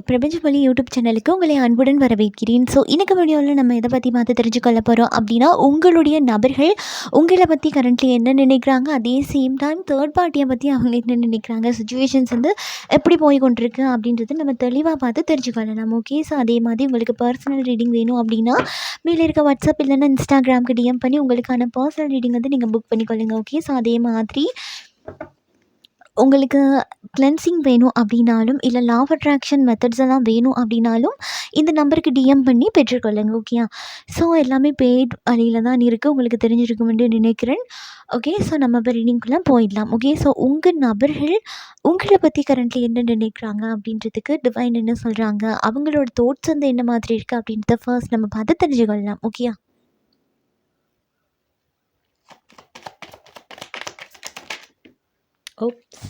பிரபஞ்சமொழி YouTube சேனலுக்கு உங்களை அன்புடன் வரவேற்கிறேன். ஸோ இன்னைக்கு வீடியோவில் நம்ம எதை பற்றி பார்த்து தெரிஞ்சுக்கொள்ள போகிறோம் அப்படின்னா, உங்களுடைய நபர்கள் உங்களை பற்றி கரண்ட்லி என்ன நினைக்கிறாங்க, அதே சேம் டைம் தேர்ட் பார்ட்டியை பற்றி அவங்க என்ன நினைக்கிறாங்க, சுச்சுவேஷன்ஸ் வந்து எப்படி போய் கொண்டிருக்கு அப்படின்றது நம்ம தெளிவாக பார்த்து தெரிஞ்சுக்கொள்ளலாம். ஓகே, ஸோ அதே மாதிரி உங்களுக்கு பர்சனல் ரீடிங் வேணும் அப்படின்னா மேலே இருக்க வாட்ஸ்அப் இல்லைன்னா இன்ஸ்டாகிராமுக்கு டிஎம் பண்ணி உங்களுக்கான பர்சனல் ரீடிங் வந்து நீங்கள் புக் பண்ணிக்கொள்ளுங்க. ஓகே, ஸோ அதே மாதிரி உங்களுக்கு கிளென்சிங் வேணும் அப்படின்னாலும், இல்லை லா ஆஃப் அட்ராக்ஷன் மெத்தட்ஸ் எல்லாம் வேணும் அப்படின்னாலும் இந்த நம்பருக்கு டிஎம் பண்ணி பெற்றுக்கொள்ளுங்க. ஓகேயா, ஸோ எல்லாமே பெய்ட் வழியில் தான் இருக்குது, உங்களுக்கு தெரிஞ்சிருக்கும்னு நினைக்கிறேன். ஓகே, ஸோ நம்ம இப்போ ரீடிங்குள்ளே போயிடலாம். ஓகே, ஸோ உங்கள் நபர்கள் உங்களை பற்றி கரண்ட்லி என்ன நினைக்கிறாங்க அப்படின்றதுக்கு டிவைன் என்ன சொல்கிறாங்க, அவங்களோட தோட்ஸ் வந்து என்ன மாதிரி இருக்குது அப்படின்றத ஃபர்ஸ்ட் நம்ம பார்த்து தெரிஞ்சுக்கொள்ளலாம். ஓகேயா, ஓப்ஸ்.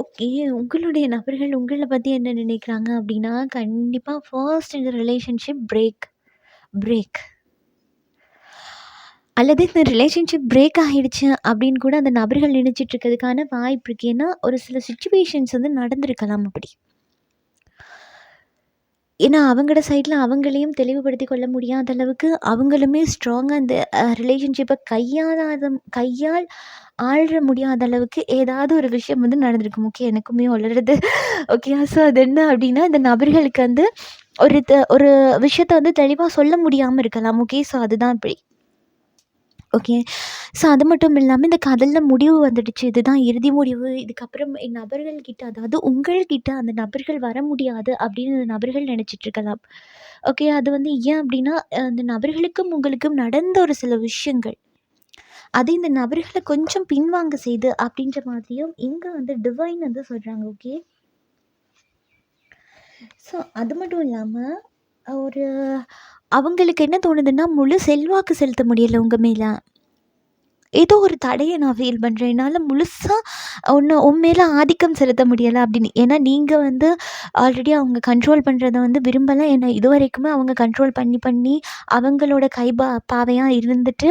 ஓகே, உங்களுடைய நபர்கள் உங்களை பற்றி என்ன நினைக்கிறாங்க அப்படின்னா, கண்டிப்பாக ஃபர்ஸ்ட் இந்த ரிலேஷன்ஷிப் பிரேக் அல்லது இந்த ரிலேஷன்ஷிப் பிரேக் ஆகிடுச்சு அப்படின்னு கூட அந்த நபர்கள் நினச்சிட்டு இருக்கிறதுக்கான வாய்ப்பு இருக்குது. ஏன்னா ஒரு சில சுச்சுவேஷன்ஸ் வந்து நடந்திருக்கலாம் அப்படி. ஏன்னா அவங்களோட சைடில் அவங்களையும் தெளிவுபடுத்தி கொள்ள முடியாத அளவுக்கு அவங்களுமே ஸ்ட்ராங்காக அந்த ரிலேஷன்ஷிப்பை கையால் ஆள்ற முடியாத அளவுக்கு ஏதாவது ஒரு விஷயம் வந்து நடந்திருக்கும். ஓகே, எனக்குமே வளருது. ஓகே, ஸோ அது என்ன அப்படின்னா, இந்த நபர்களுக்கு வந்து ஒரு விஷயத்த வந்து தெளிவாக சொல்ல முடியாமல் இருக்கலாம். ஓகே, ஸோ அதுதான் இப்படி. ஓகே, ஸோ அது மட்டும் இல்லாமல் இந்த கதையில் முடிவு வந்துடுச்சு, இதுதான் இறுதி முடிவு, இதுக்கப்புறம் என் நபர்கள்கிட்ட அதாவது உங்கள்கிட்ட அந்த நபர்கள் வர முடியாது அப்படின்னு அந்த நபர்கள் நினச்சிட்ருக்கலாம். ஓகே, அது வந்து ஏன் அப்படின்னா அந்த நபர்களுக்கும் உங்களுக்கும் நடந்த ஒரு சில விஷயங்கள் அது இந்த நபர்களை கொஞ்சம் பின்வாங்க செய்து அப்படின்ற மாதிரியும் இங்கே வந்து டிவைன் வந்து சொல்கிறாங்க. ஓகே, ஸோ அது மட்டும் இல்லாமல் ஒரு அவங்களுக்கு என்ன தோணுதுன்னா, முழு செல்வாக்கு செலுத்த முடியலை உங்கள் மேலே. ஏதோ ஒரு தடையை நான் ஃபீல் பண்ணுறேன், என்னால் முழுசாக உன் மேலே ஆதிக்கம் செலுத்த முடியலை அப்படின்னு. ஏன்னா நீங்கள் வந்து ஆல்ரெடி அவங்க கண்ட்ரோல் பண்ணுறத வந்து விரும்பலை. ஏன்னா இது வரைக்குமே அவங்க கண்ட்ரோல் பண்ணி அவங்களோட பாவையாக இருந்துட்டு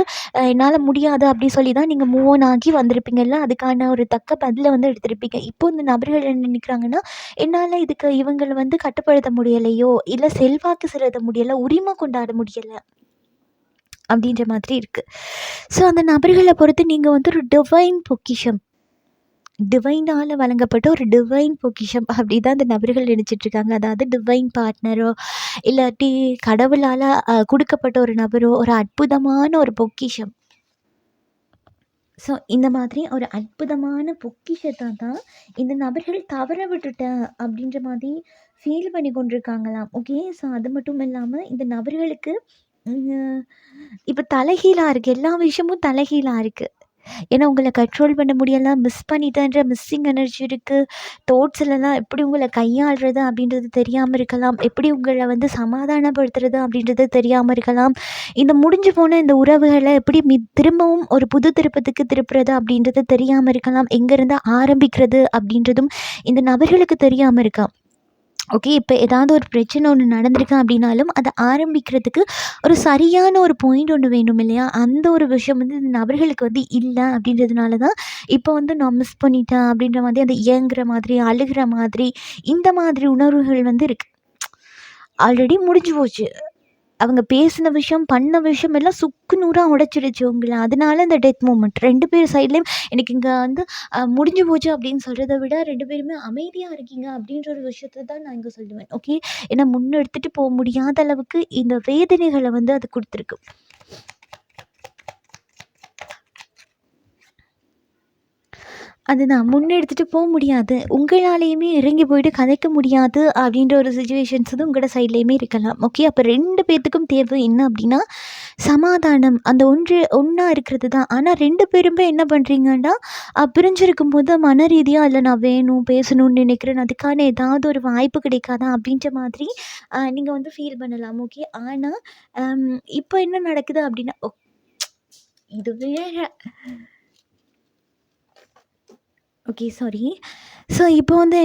என்னால் முடியாது அப்படி சொல்லி தான் நீங்கள் மூவ் ஆன் ஆகி வந்திருப்பீங்கல்ல, அதுக்கான ஒரு தக்க பதிலை வந்து எடுத்திருப்பீங்க. இப்போ இந்த நபர்கள் என்ன நினைக்கிறாங்கன்னா, என்னால் இவங்களை வந்து கட்டுப்படுத்த முடியலையோ, இல்லை செல்வாக்கு செலுத்த முடியலை, உரிமை கொண்டாட முடியலை அப்படின்ற மாதிரி இருக்குது. ஸோ அந்த நபர்களை பொறுத்து நீங்கள் வந்து ஒரு டிவைன் பொக்கிஷம், டிவைனால் வழங்கப்பட்ட ஒரு டிவைன் பொக்கிஷம் அப்படி தான் அந்த நபர்கள் நினச்சிட்ருக்காங்க. அதாவது டிவைன் பார்ட்னரோ இல்லாட்டி கடவுளால் கொடுக்கப்பட்ட ஒரு நபரோ ஒரு அற்புதமான ஒரு பொக்கிஷம். ஸோ இந்த மாதிரி ஒரு அற்புதமான பொக்கிஷத்தை தான் இந்த நபர்கள் தவற விட்டுட்டேன் அப்படின்ற மாதிரி ஃபீல் பண்ணி கொண்டிருக்காங்களாம். ஓகே, ஸோ அது மட்டும் இல்லாமல் இந்த நபர்களுக்கு இப்போ தலைகீழாக இருக்குது, எல்லா விஷயமும் தலைகீழாக இருக்குது. ஏன்னா உங்களை கண்ட்ரோல் பண்ண முடியலை, மிஸ் பண்ணிட்டேன்ற மிஸ்ஸிங் எனர்ஜி இருக்குது. தோட்ஸ்லலாம் எப்படி உங்களை கையாளுறது அப்படின்றது தெரியாமல் இருக்கலாம், எப்படி உங்களை வந்து சமாதானப்படுத்துறது அப்படின்றது தெரியாமல் இருக்கலாம், இந்த முடிஞ்சு போன இந்த உறவுகளை எப்படி திரும்பவும் ஒரு புது திருப்பத்துக்கு திருப்புறது அப்படின்றது தெரியாமல் இருக்கலாம், எங்கேருந்து ஆரம்பிக்கிறது அப்படின்றதும் இந்த நபர்களுக்கு தெரியாமல் இருக்கா. ஓகே, இப்போ ஏதாவது ஒரு பிரச்சனை ஒன்று நடந்திருக்கு அப்படின்னாலும் அதை ஆரம்பிக்கிறதுக்கு ஒரு சரியான ஒரு பாயிண்ட் ஒன்று வேணும் இல்லையா, அந்த ஒரு விஷயம் வந்து இந்த நபர்களுக்கு வந்து இல்லை. அப்படின்றதுனால தான் இப்போ வந்து நான் மிஸ் பண்ணிட்டேன் அப்படின்ற மாதிரி அந்த இயங்குற மாதிரி அழுகிற மாதிரி இந்த மாதிரி உணர்வுகள் வந்து இருக்குது. ஆல்ரெடி முடிஞ்சு போச்சு, அவங்க பேசின விஷயம் பண்ண விஷயம் எல்லாம் சுக்கு நூறாக உடைச்சிடுச்சு உங்களை. அதனால இந்த டெத் மூமெண்ட் 2 பேர் சைட்லேயும் எனக்கு இங்கே வந்து முடிஞ்சு போச்சு அப்படின்னு சொல்கிறத விட 2 பேருமே அமைதியாக இருக்கீங்க அப்படின்ற ஒரு விஷயத்த தான் நான் இங்கே சொல்லுவேன். ஓகே, ஏன்னா முன்னெடுத்துட்டு போக முடியாத அளவுக்கு இந்த வேதனைகளை வந்து அது கொடுத்துருக்கு. அதுதான் முன்னெடுத்துட்டு போக முடியாது, உங்களாலேயுமே இறங்கி போயிட்டு கதைக்க முடியாது அப்படின்ற ஒரு சுச்சுவேஷன்ஸ் வந்து உங்களோட சைட்லேயுமே இருக்கலாம். ஓகே, அப்போ 2 பேர்த்துக்கும் தேவை என்ன அப்படின்னா சமாதானம், அந்த ஒன்றா இருக்கிறது தான். ஆனால் 2 பேருமே என்ன பண்ணுறீங்கன்னா பிரிஞ்சிருக்கும் போது மன ரீதியாக இல்லை நான் வேணும் பேசணும்னு நினைக்கிறேன், அதுக்கான ஏதாவது ஒரு வாய்ப்பு கிடைக்காதா அப்படின்ற மாதிரி நீங்கள் வந்து ஃபீல் பண்ணலாம். ஓகே, ஆனால் இப்போ என்ன நடக்குது அப்படின்னா இது வேற. Okay, sorry. ஸோ இப்போ வந்து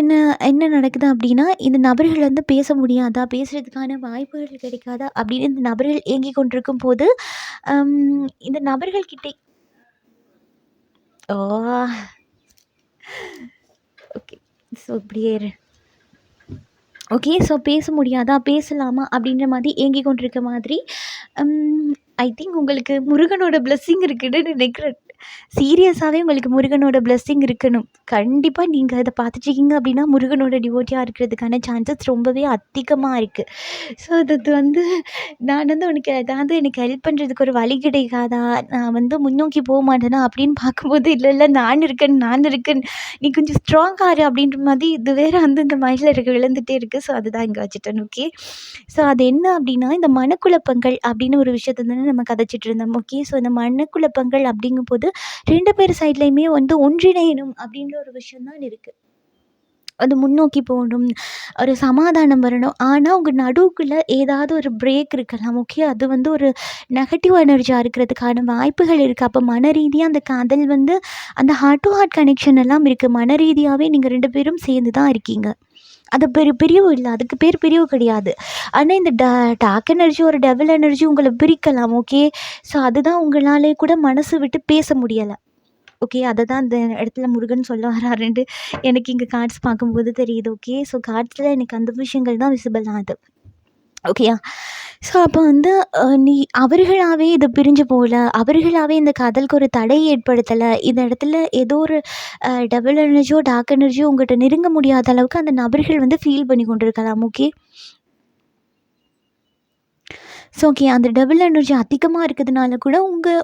என்ன நடக்குது அப்படின்னா, இந்த நபர்கள் வந்து பேச முடியாதா, பேசுகிறதுக்கான வாய்ப்புகள் கிடைக்காதா அப்படின்னு இந்த நபர்கள் ஏங்கி கொண்டிருக்கும் போது இந்த நபர்கள்கிட்ட ஓ ஓகே, ஸோ இப்படியே இரு. ஓகே. ஸோ பேச முடியாதா? பேசலாமா? அப்படின்ற மாதிரி ஏங்கிக் கொண்டிருக்க மாதிரி, ஐ திங்க் உங்களுக்கு முருகனோட பிளெஸ்ஸிங் இருக்குன்னு நினைக்கிறேன். சீரியஸாவே உங்களுக்கு முருகனோட பிளெஸ்ஸிங் இருக்கணும். கண்டிப்பா நீங்க அத பார்த்துட்டீங்க அப்படின்னா, முருகனோட டிவோட்டியா இருக்கிறதுக்கான சான்சஸ் ரொம்பவே அதிகமா இருக்கு. ஸோ அது அது வந்து நான் வந்து உனக்கு ஏதாவது எனக்கு ஹெல்ப் பண்ணுறதுக்கு ஒரு வழி கிடைக்காதா? நான் வந்து முன்னோக்கி மாட்டேனா? அப்படின்னு பார்க்கும்போது, இல்ல இல்ல நான் இருக்கேன். நீ கொஞ்சம் ஸ்ட்ராங்கா இரு அப்படின்ற மாதிரி இது வேற வந்து இந்த மைண்ட்ல எனக்கு விழுந்துட்டே இருக்கு. ஸோ அதுதான் இங்க வச்சுட்டேன். ஓகே. ஸோ அது என்ன அப்படின்னா, இந்த மனக்குழப்பங்கள் அப்படின்னு ஒரு விஷயத்த தானே நம்ம கதைச்சிட்டு இருந்தோம். ஓகே. ஸோ இந்த மனக்குழப்பங்கள் அப்படிங்கும்போது 2 பேர் சைட்லயுமே வந்து ஒன்றிணையணும் அப்படின்ற ஒரு விஷயம் தான் இருக்கு. அது முன்னோக்கி போகணும். ஒரு சமாதானம் வரணும். ஆனா, உங்க நடுவுக்குள்ள ஏதாவது ஒரு பிரேக் இருக்கலாம். ஓகே. அது வந்து ஒரு நெகட்டிவ் எனர்ஜியா இருக்கிறதுக்கான வாய்ப்புகள் இருக்கு. அப்ப மன ரீதியா அந்த காதல் வந்து அந்த ஹார்ட் டூ ஹார்ட் கனெக்ஷன் எல்லாம் இருக்கு. மன ரீதியாவே நீங்க 2 பேரும் சேர்ந்து தான் இருக்கீங்க. அது பிரிவு இல்ல. அதுக்கு பேர் பிரிவு கிடையாது. ஆனா, இந்த டார்க் எனர்ஜி, ஒரு டெவில் எனர்ஜி உங்கள பிரிக்கலாம். ஓகே. ஸோ அதுதான் உங்களாலே கூட மனசு விட்டு பேச முடியல. ஓகே. அததான் இந்த இடத்துல முருகன் சொல்ல வராருன்ட்டு எனக்கு இங்க கார்ட்ஸ் பார்க்கும்போது தெரியுது. ஓகே. ஸோ கார்ட்ஸ்ல எனக்கு அந்த விஷயங்கள் தான் விசிபிள் ஆகுது. ஓகேயா? ஸோ அப்போ வந்து நீ அவர்களாவே இது பிரிஞ்சு போகல. அவர்களாவே இந்த காதலுக்கு ஒரு தடை ஏற்படுத்தல. இந்த இடத்துல ஏதோ ஒரு டபுள் எனர்ஜியோ, டார்க் எனர்ஜியோ உங்கட்ட நெருங்க முடியாத அளவுக்கு அந்த நபர்கள் வந்து ஃபீல் பண்ணி கொண்டிருக்கலாம். ஓகே. So okay. அந்த டபுள் எனர்ஜி அதிகமா இருக்கிறதுனால கூட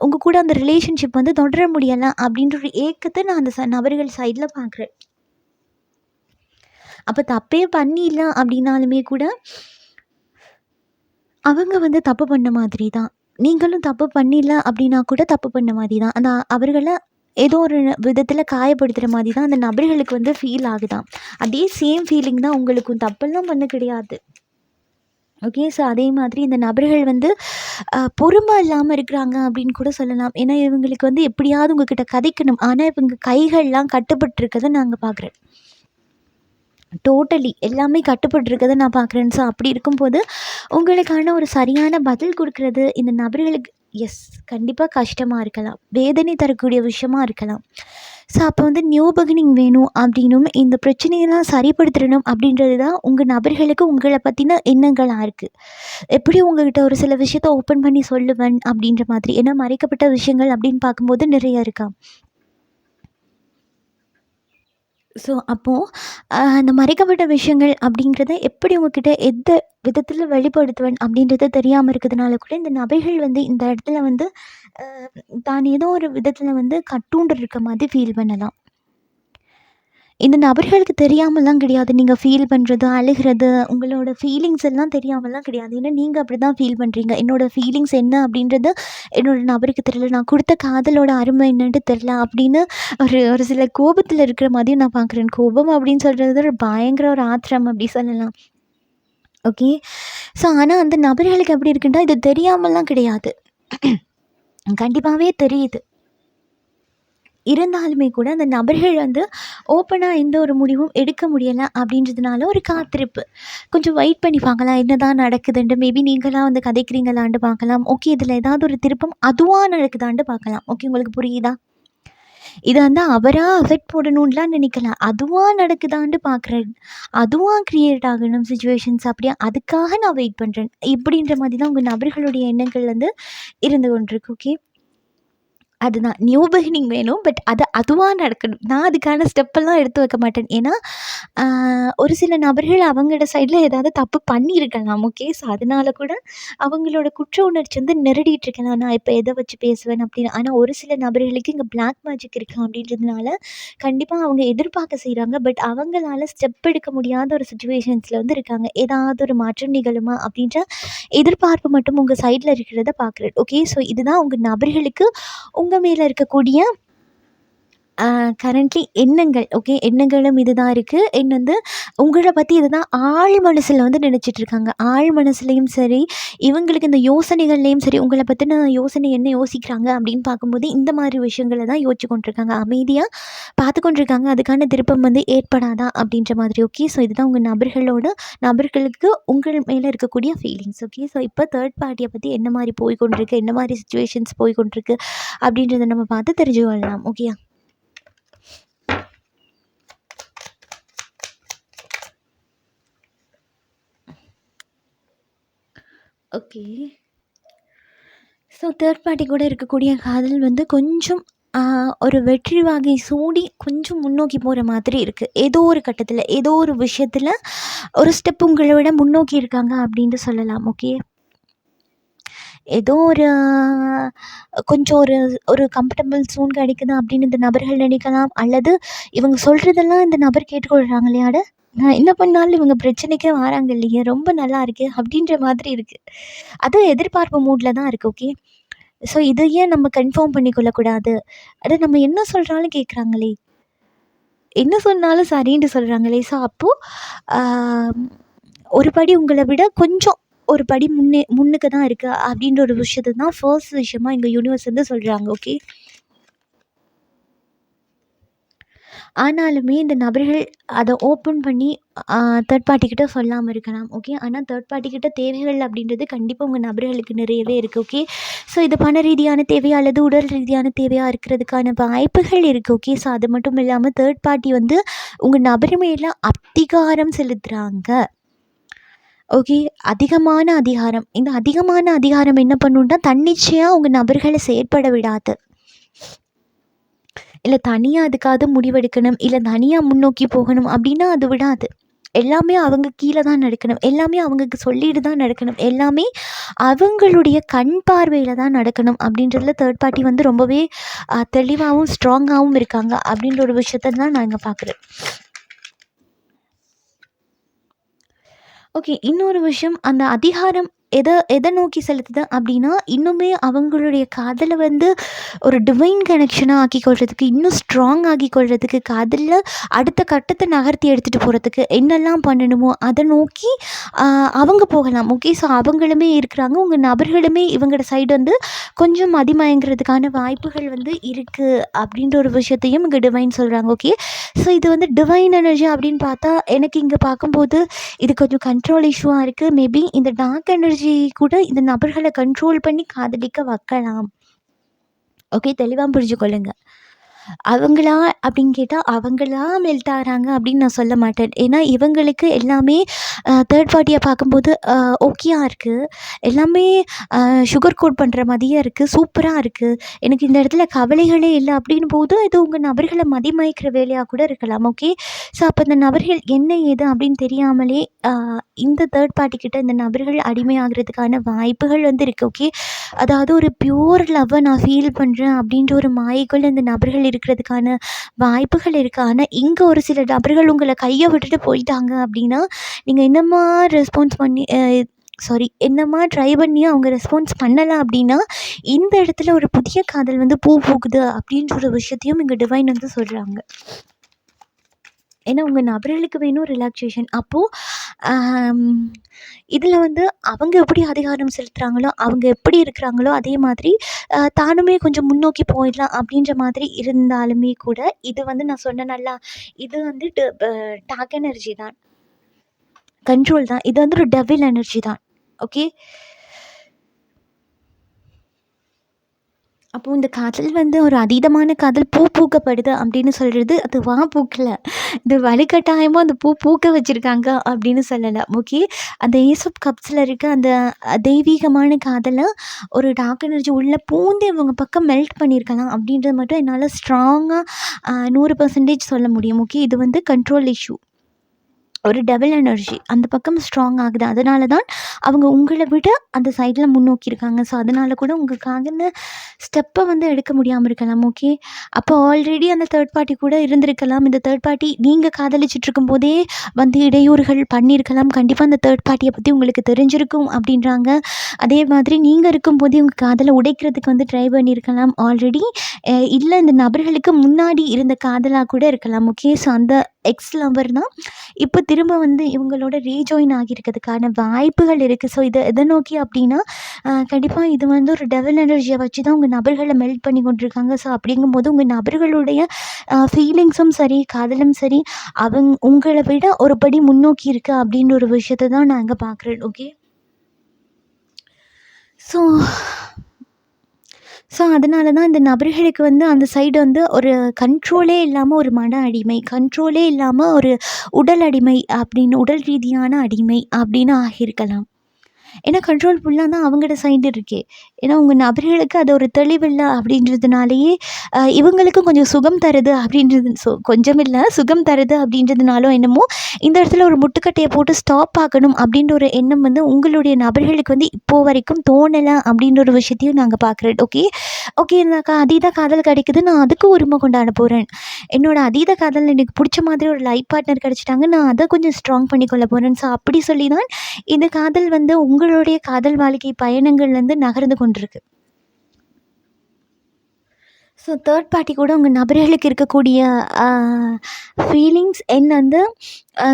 உங்க கூட அந்த ரிலேஷன்ஷிப் வந்து தொடர முடியல அப்படின்ற ஒரு ஏக்கத்த நான் அந்த நபர்கள் சைட்ல பார்க்குறேன். அப்ப தப்பே பண்ணிடல அப்படின்னாலுமே கூட, அவங்க வந்து தப்பு பண்ண மாதிரி தான். நீங்களும் தப்பு பண்ணிடல அப்படின்னா கூட தப்பு பண்ண மாதிரி தான். அந்த அவர்கள ஏதோ ஒரு விதத்தில காயப்படுத்துற மாதிரி தான் அந்த நபர்களுக்கு வந்து ஃபீல் ஆகுதாம். அதே சேம் ஃபீலிங் தான் உங்களுக்கும். தப்பெல்லாம் பண்ண கிடையாது. ஓகே. ஸோ அதே மாதிரி இந்த நபர்கள் வந்து பொறுமை இல்லாம இருக்கிறாங்க அப்படின்னு கூட சொல்லலாம். ஏன்னா இவங்களுக்கு வந்து எப்படியாவது உங்ககிட்ட கதைக்கணும். ஆனா இவங்க கைகள்லாம் கட்டுப்பட்டுருக்கத நாங்க பார்க்குறேன். டோட்டலி எல்லாமே கட்டுப்பட்டுருக்கத நான் பார்க்குறேன். ஸோ அப்படி இருக்கும்போது, உங்களுக்கான ஒரு சரியான பதில் குடுக்குறது இந்த நபர்களுக்கு எஸ் கண்டிப்பா கஷ்டமா இருக்கலாம். வேதனை தரக்கூடிய விஷயமா இருக்கலாம். ஸோ அப்போ வந்து நியூ பிகினிங் வேணும் அப்படின்னும், இந்த பிரச்சனையெல்லாம் சரிப்படுத்திடணும் அப்படின்றது தான் உங்க நபர்களுக்கு உங்கள பத்தின எண்ணங்களா இருக்கு. எப்படி உங்ககிட்ட ஒரு சில விஷயத்த ஓப்பன் பண்ணி சொல்லுவேன் அப்படின்ற மாதிரி. ஏன்னா மறைக்கப்பட்ட விஷயங்கள் அப்படின்னு பார்க்கும்போது நிறைய இருக்கா. ஸோ அப்போ அந்த மறைக்கப்பட்ட விஷயங்கள் அப்படிங்கிறத எப்படி உங்ககிட்ட எந்த விதத்தில் வெளிப்படுத்துவேன் அப்படின்றது தெரியாமல் இருக்கிறதுனால கூட இந்த நபர்கள் வந்து இந்த இடத்துல வந்து தான் ஏதோ ஒரு விதத்தில் வந்து கட்டுண்டு இருக்க மாதிரி ஃபீல் பண்ணலாம். இந்த நபர்களுக்கு தெரியாமலாம் கிடையாது. நீங்க ஃபீல் பண்றது, அழுகுறது, உங்களோட ஃபீலிங்ஸ் எல்லாம் தெரியாமலாம் கிடையாது. ஏன்னா நீங்க அப்படிதான் ஃபீல் பண்றீங்க. என்னோட ஃபீலிங்ஸ் என்ன அப்படின்றது என்னோட நபருக்கு தெரியல. நான் குடுத்த காதலோட அருமை என்னன்ட்டு தெரியல அப்படின்னு ஒரு ஒரு சில கோபத்துல இருக்கிற மாதிரியும் நான் பார்க்குறேன். கோபம் அப்படின்னு சொல்றது ஒரு பயங்கர ஒரு ஆத்திரம் அப்படி சொல்லலாம். ஓகே. ஸோ ஆனா அந்த நபர்களுக்கு எப்படி இருக்குன்னா, இது தெரியாமலாம் கிடையாது. கண்டிப்பாவே தெரியுது. இருந்தாலுமே கூட அந்த நபர்கள் வந்து ஓப்பனா எந்த ஒரு முடிவும் எடுக்க முடியல அப்படின்றதுனால ஒரு காத்திருப்பு. கொஞ்சம் வெயிட் பண்ணி பார்க்கலாம் என்னதான் நடக்குதுன்ட்டு. மேபி நீங்களா வந்து கதைக்கிறீங்களான்ட்டு பார்க்கலாம். ஓகே. இதில ஏதாவது ஒரு திருப்பம் அதுவா நடக்குதான்ட்டு பார்க்கலாம். ஓகே. உங்களுக்கு புரியுதா? இத வந்து அவரா எஃபெக்ட் போடணுன்லாம் நினைக்கல. அதுவா நடக்குதான்ட்டு பார்க்குறேன். அதுவா கிரியேட் ஆகணும் சிச்சுவேஷன்ஸ் அப்படியே அதுக்காக நான் வெயிட் பண்றேன். இப்படின்ற மாதிரி தான் உங்க நபர்களுடைய எண்ணங்கள் வந்து இருந்து கொண்டிருக்கு. ஓகே. அதுதான் நியூ பிகினிங் வேணும். பட் அது அதுவா நடக்கணும். நான் அதுக்கான ஸ்டெப்பெல்லாம் எடுத்து வைக்க மாட்டேன். ஏன்னா, ஒரு சில நபர்கள் அவங்களோட சைட்ல ஏதாவது தப்பு பண்ணியிருக்கலாம். ஓகே. ஸோ, அதனால கூட அவங்களோட குற்ற உணர்ச்சி வந்து நெருடிட்டு இருக்கலாம். நான் இப்ப எத வச்சு பேசுவேன் அப்படின்னு. ஆனா, ஒரு சில நபர்களுக்கு இங்க பிளாக் மேஜிக் இருக்கு அப்படின்றதுனால, கண்டிப்பா அவங்க எதிர்பார்க்க செய்றாங்க. பட் அவங்களால ஸ்டெப் எடுக்க முடியாத ஒரு சிச்சுவேஷன்ஸ்ல வந்து இருக்காங்க. ஏதாவது ஒரு மாற்றம் நிகழுமா அப்படின்ற எதிர்பார்ப்பு மட்டும் உங்க சைட்ல இருக்கிறத பார்க்குறேன். ஓகே. ஸோ, இதுதான் உங்க நபர்களுக்கு உங்க மேல இருக்கக்கூடிய கரண்ட்லி எண்ணங்கள். ஓகே. எண்ணங்களும் இதுதான் இருக்கு. வந்து உங்கள பத்தி இதுதான் ஆழ் மனசுல வந்து நினைச்சிட்டு இருக்காங்க. ஆழ் மனசுலயும் சரி, இவங்களுக்கு இந்த யோசனைகள்லயும் சரி, உங்கள பத்தின யோசனை என்ன யோசிக்கிறாங்க அப்படின்னு பார்க்கும்போது, இந்த மாதிரி விஷயங்கள தான் யோசிச்சு கொண்டிருக்காங்க. அமைதியா பார்த்து கொண்டிருக்காங்க. அதுக்கான திருப்பம் வந்து ஏற்படாதா அப்படின்ற மாதிரி. ஓகே. ஸோ இதுதான் உங்க நபர்களுக்கு உங்கள் மேல இருக்கக்கூடிய ஃபீலிங்ஸ். ஓகே. ஸோ இப்போ தேர்ட் பார்ட்டிய பத்தி என்ன மாரி போய் கொண்டிருக்கு, என்ன மாரி சிச்சுவேஷன்ஸ் போய் கொண்டிருக்கு அப்படின்றத நம்ம பார்த்து தெரிஞ்சு கொள்ளலாம். ஓகேயா? ஓகே. ஸோ தேர்ட் பார்ட்டி கூட இருக்கக்கூடிய காதல் வந்து கொஞ்சம் ஒரு வெற்றி வாகை சூடி கொஞ்சம் முன்னோக்கி போகிற மாதிரி இருக்குது. ஏதோ ஒரு கட்டத்தில், ஏதோ ஒரு விஷயத்தில் ஒரு ஸ்டெப் உங்களை விட முன்னோக்கி இருக்காங்க அப்படின்ட்டு சொல்லலாம். ஓகே. ஏதோ ஒரு கொஞ்சம் ஒரு ஒரு கம்ஃபர்டபுள் ஸோன் கிடைக்குது அப்படின்னு இந்த நபர்கள் நினைக்கலாம். அல்லது இவங்க சொல்கிறதெல்லாம் இந்த நபர் கேட்டுக்கொள்கிறாங்க இல்லையாட, நான் என்ன பண்ணாலும் இவங்க பிரச்சனைக்கே வராங்க இல்லையே, ரொம்ப நல்லா இருக்கே அப்படின்ற மாதிரி இருக்குது. அதுவும் எதிர்பார்ப்பு மூடில் தான் இருக்குது. ஓகே. ஸோ இதை ஏன் நம்ம கன்ஃபார்ம் பண்ணிக்கொள்ளக்கூடாது? அது நம்ம என்ன சொல்கிறாலும் கேட்குறாங்களே, என்ன சொன்னாலும் சரின்ட்டு சொல்கிறாங்களே. ஸோ அப்போது ஒரு படி உங்களை விட கொஞ்சம் ஒரு படி முன்னுக்கு தான் இருக்குது அப்படின்ற ஒரு விஷயத்தை தான் ஃபர்ஸ்ட் விஷயமா எங்கள் யூனிவர்ஸ் வந்து சொல்கிறாங்க. ஓகே. ஆனாலுமே இந்த நபர்கள் அதை ஓப்பன் பண்ணி தேர்ட் பார்ட்டிக்கிட்ட சொல்லாமல் இருக்கலாம். ஓகே. ஆனால் தேர்ட் பார்ட்டிக்கிட்ட தேவைகள் அப்படின்றது கண்டிப்பாக உங்கள் நபர்களுக்கு நிறையவே இருக்குது. ஓகே. ஸோ இது பண ரீதியான தேவையா அல்லது உடல் ரீதியான தேவையாக இருக்கிறதுக்கான வாய்ப்புகள் இருக்குது. ஓகே. ஸோ அது மட்டும் இல்லாமல் தேர்ட் பார்ட்டி வந்து உங்கள் நபர் மேலே அதிகாரம் செலுத்துகிறாங்க. ஓகே. அதிகமான அதிகாரம். இந்த அதிகமான அதிகாரம் என்ன பண்ணுன்னா தன்னிச்சையாக உங்கள் நபர்களை செயற்பட விடாது. இல்லை தனியாக அதுக்காவது முடிவெடுக்கணும், இல்லை தனியாக முன்னோக்கி போகணும் அப்படின்னா அது விடாது. எல்லாமே அவங்க கீழே தான் நடக்கணும். எல்லாமே அவங்களுக்கு சொல்லிட்டு தான் நடக்கணும். எல்லாமே அவங்களுடைய கண் பார்வையில் தான் நடக்கணும் அப்படின்றதுல தேர்ட் பார்ட்டி வந்து ரொம்பவே தெளிவாகவும் ஸ்ட்ராங்காகவும் இருக்காங்க அப்படின்ற ஒரு விஷயத்தை தான் நான் இங்கே பார்க்குறேன். ஓகே. இன்னொரு விஷயம், அந்த அதிகாரம் எதை நோக்கி செலுத்துது அப்படின்னா, இன்னுமே அவங்களுடைய காதலை வந்து ஒரு டிவைன் கனெக்ஷனாக ஆக்கிக்கொள்றதுக்கு, இன்னும் ஸ்ட்ராங் ஆக்கிக்கொள்றதுக்கு, காதலில் அடுத்த கட்டத்தை நகர்த்தி எடுத்துகிட்டு போகிறதுக்கு என்னெல்லாம் பண்ணணுமோ அதை நோக்கி அவங்க போகலாம். ஓகே. ஸோ அவங்களுமே இருக்கிறாங்க. உங்கள் நபர்களுமே இவங்களோட சைடு வந்து கொஞ்சம் மதிமயங்கிறதுக்கான வாய்ப்புகள் வந்து இருக்குது அப்படின்ற ஒரு விஷயத்தையும் இங்கே டிவைன் சொல்கிறாங்க. ஓகே. ஸோ இது வந்து டிவைன் எனர்ஜி அப்படின்னு பார்த்தா எனக்கு இங்கே பார்க்கும்போது இது கொஞ்சம் கண்ட்ரோல் இஷ்யூவாக இருக்குது. மேபி இந்த டார்க் எனர்ஜி கூட இந்த நபர்களை கண்ட்ரோல் பண்ணி காதலிக்க வைக்கலாம். ஓகே. தெளிவாக புரிஞ்சுக்கொள்ளுங்க. அவங்களா அப்படின்னு கேட்டால் அவங்களா மெல்ட் ஆகிறாங்க அப்படின்னு நான் சொல்ல மாட்டேன். ஏன்னா இவங்களுக்கு எல்லாமே தேர்ட் பார்ட்டியை பார்க்கும்போது ஓகேயாக இருக்குது. எல்லாமே சுகர் கோட் பண்ணுற மாதிரியே இருக்குது. சூப்பராக இருக்குது. எனக்கு இந்த இடத்துல கவலைகளே இல்லை அப்படின் போது இது உங்கள் நபர்களை மதிமயக்கிற வேலையாக கூட இருக்கலாம். ஓகே. ஸோ அப்போ இந்த நபர்கள் என்ன ஏது அப்படின்னு தெரியாமலே இந்த தேர்ட் பார்ட்டிக்கிட்ட இந்த நபர்கள் அடிமையாகிறதுக்கான வாய்ப்புகள் வந்து இருக்குது. ஓகே. அதாவது ஒரு பியூர் லவ்வை நான் ஃபீல் பண்ணுறேன் அப்படின்ற ஒரு மாயைக்குள்ள இந்த நபர்கள் இருக்கிறதுக்கான வாய்ப்புகள் இருக்குது. ஆனால் இங்கே ஒரு சில நபர்கள் உங்களை கையை விட்டுட்டு போயிட்டாங்க அப்படின்னா நீங்கள் என்னமா ரெஸ்பான்ஸ் பண்ணி என்னமா ட்ரை பண்ணி அவங்க ரெஸ்பான்ஸ் பண்ணலை அப்படின்னா இந்த இடத்துல ஒரு புதிய காதல் வந்து பூ பூக்குது அப்படின்ற ஒரு விஷயத்தையும் இங்கே டிவைன் வந்து சொல்கிறாங்க. ஏன்னா உங்கள் நபர்களுக்கு வேணும் ரிலாக்ஸேஷன். அப்போது இதில் வந்து அவங்க எப்படி அதிகாரம் செலுத்துகிறாங்களோ, அவங்க எப்படி இருக்கிறாங்களோ அதே மாதிரி தானுமே கொஞ்சம் முன்னோக்கி போயிடலாம் அப்படின்ற மாதிரி இருந்தாலுமே கூட இது வந்து நான் சொன்னேனல்ல, இது வந்து டார்க் எனர்ஜி தான், கண்ட்ரோல் தான். இது வந்து ஒரு டெவில் எனர்ஜி தான். ஓகே. அப்போது இந்த காதல் வந்து ஒரு அதீதமான காதல் பூ பூக்கப்படுது அப்படின்னு சொல்கிறது அது பூக்கலை, இது வலுக்கட்டாயமாக அந்த பூ பூக்க வச்சுருக்காங்க அப்படின்னு சொல்லலாம். ஓகே. அந்த ஏஸ் ஆஃப் கப்ஸில் இருக்க அந்த தெய்வீகமான காதலை ஒரு டார்க் எனர்ஜி உள்ளே பூந்து இவங்க பக்கம் மெல்ட் பண்ணியிருக்கலாம் அப்படின்றது மட்டும் என்னால் ஸ்ட்ராங்காக 100% சொல்ல முடியும். ஓகே. இது வந்து கண்ட்ரோல் இஷ்யூ, ஒரு டெவில் எனர்ஜி அந்த பக்கம் ஸ்ட்ராங் ஆகுது. அதனால தான் அவங்க உங்களை விட அந்த சைடில் முன்னோக்கி இருக்காங்க. ஸோ அதனால கூட உங்களுக்கான ஸ்டெப்பை வந்து எடுக்க முடியாமல் இருக்கலாம். ஓகே. அப்போ ஆல்ரெடி அந்த தேர்ட் பார்ட்டி கூட இருந்திருக்கலாம். இந்த தேர்ட் பார்ட்டி நீங்கள் காதலிச்சுட்டு இருக்கும்போதே வந்து இடையூறுகள் பண்ணியிருக்கலாம். கண்டிப்பாக அந்த தேர்ட் பார்ட்டியை பற்றி உங்களுக்கு தெரிஞ்சிருக்கும் அப்படின்றாங்க. அதே மாதிரி நீங்கள் இருக்கும்போதே உங்கள் காதலை உடைக்கிறதுக்கு வந்து ட்ரை பண்ணியிருக்கலாம் ஆல்ரெடி. இல்லை இந்த நபர்களுக்கு முன்னாடி இருந்த காதலாக கூட இருக்கலாம். ஓகே. ஸோ அந்த எக்ஸ் லவர் தான் இப்போ திரும்ப வந்து இவங்களோட ரீஜாயின் ஆகியிருக்கிறதுக்கான வாய்ப்புகள் இருக்குது. ஸோ இதை எதை நோக்கி அப்படின்னா கண்டிப்பாக இது வந்து ஒரு டெவில் எனர்ஜியை வச்சு தான் உங்கள் நபர்களை மெல்ட் பண்ணி கொண்டிருக்காங்க. ஸோ அப்படிங்கும்போது உங்கள் நபர்களுடைய ஃபீலிங்ஸும் சரி, காதலும் சரி, உங்களை விட ஒரு படி முன்னோக்கி இருக்குது அப்படின்ற ஒரு விஷயத்தை தான் நான் இங்கே பார்க்குறேன். ஓகே. ஸோ அதனால தான் இந்த நபர்களுக்கு வந்து அந்த சைடு வந்து ஒரு கண்ட்ரோலே இல்லாமல் ஒரு மன அடிமை, கண்ட்ரோலே இல்லாமல் ஒரு உடல் அடிமை அப்படின்னு, உடல் ரீதியான அடிமை அப்படின்னு ஆகியிருக்கலாம். ஏன்னா கண்ட்ரோல் ஃபுல்லாக தான் அவங்களோட சைடு இருக்கே. ஏன்னா உங்கள் நபர்களுக்கு அது ஒரு தெளிவில்ல அப்படின்றதுனாலேயே இவங்களுக்கும் கொஞ்சம் சுகம் தருது அப்படின்றது கொஞ்சம் இல்லை சுகம் தருது அப்படின்றதுனாலும் என்னமோ இந்த இடத்துல ஒரு முட்டுக்கட்டையை போட்டு ஸ்டாப் ஆகணும் அப்படின்ற ஒரு எண்ணம் வந்து உங்களுடைய நபர்களுக்கு வந்து இப்போ வரைக்கும் தோணலை அப்படின்ற ஒரு விஷயத்தையும் நாங்கள் பார்க்குறோம். ஓகே ஓகே எனக்கு அதீத காதல் கிடைக்குது, நான் அதுக்கு உரிமை கொண்டாட போகிறேன். என்னோட அதீத காதல் எனக்கு பிடிச்ச மாதிரி ஒரு லைஃப் பார்ட்னர் கிடச்சிட்டாங்க, நான் அதை கொஞ்சம் ஸ்ட்ராங் பண்ணி கொள்ள போகிறேன். ஸோ அப்படி சொல்லி தான் இந்த காதல் வந்து உங்களுடைய காதல் வாழ்க்கை பயணங்கள் வந்து நகர்ந்து கொண்டிருக்கு. ஸோ தேர்ட் பார்ட்டி கூட உங்கள் நபர்களுக்கு இருக்கக்கூடிய ஃபீலிங்ஸ் என் வந்து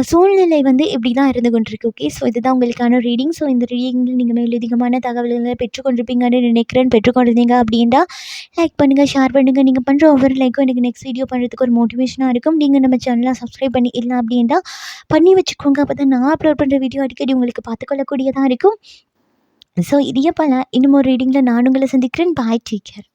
சூழ்நிலை வந்து இப்படி தான் இருந்து கொண்டிருக்கு. ஓகே ஸோ இதுதான் உங்களுக்கான ரீடிங். ஸோ இந்த ரீடிங்கில் நீங்கள் மேலதிகமான தகவல்களை பெற்றுக்கொண்டிருப்பீங்கன்னு நினைக்கிறேன். பெற்றுக்கொண்டிருந்தீங்க அப்படின்டா லைக் பண்ணுங்கள், ஷேர் பண்ணுங்கள். நீங்கள் பண்ணுற ஒவ்வொரு லைக்கும் எனக்கு நெக்ஸ்ட் வீடியோ பண்ணுறதுக்கு ஒரு மோட்டிவேஷனாக இருக்கும். நீங்கள் நம்ம சேனலை சப்ஸ்கிரைப் பண்ணி இல்லை அப்படின்டா பண்ணி வச்சுக்கோங்க. அப்போ தான் நான் அப்லோட் பண்ணுற வீடியோ அடிக்கடி உங்களுக்கு பார்த்துக்கொள்ளக்கூடியதாக இருக்கும். ஸோ இதே போல் இன்னும் ஒரு ரீடிங்கில் நான் உங்களை சந்திக்கிறேன். பாய், டேக் கேர்.